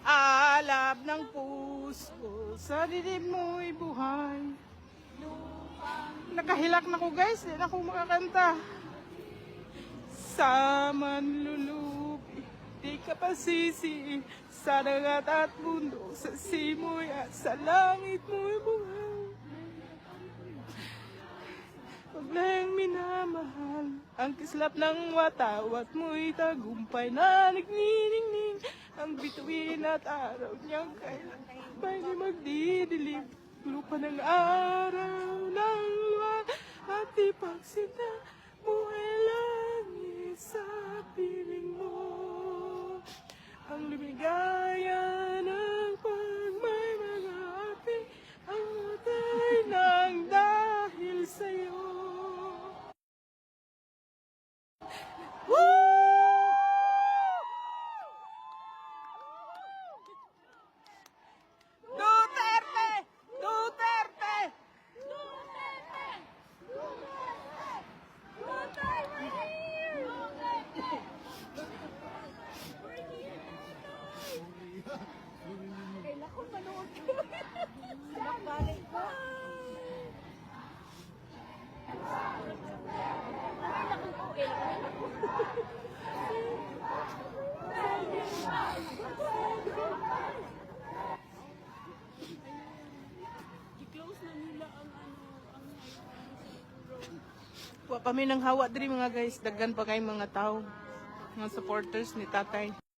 alab ng puso, sa dibdib mo'y buhay. Nakahilak na ko guys, hindi na ako makakanta. Sa manlulubi, di ka pasisi, sa dagat at bundok, sa simoy at sa langit mo'y buhay. Pag lang minamahal, ang kislap ng watawat mo'y tagumpay na nagniningning. Ang bituin at araw niyang kailan ba'y di magdidilim. Lupa ng araw ng luwag at ipagsinta mo ay langit sa piling mo. Ang lumigaya ng pagmay mga api, ang matay ng dahil sa'yo. Duterte! Duterte! Kailan ko manood ko? Balik ko. Kailan ko i-close na nila ang Wa pa may nang hawa diri mga guys, daghan pa kay mga tao, mga supporters ni tatay.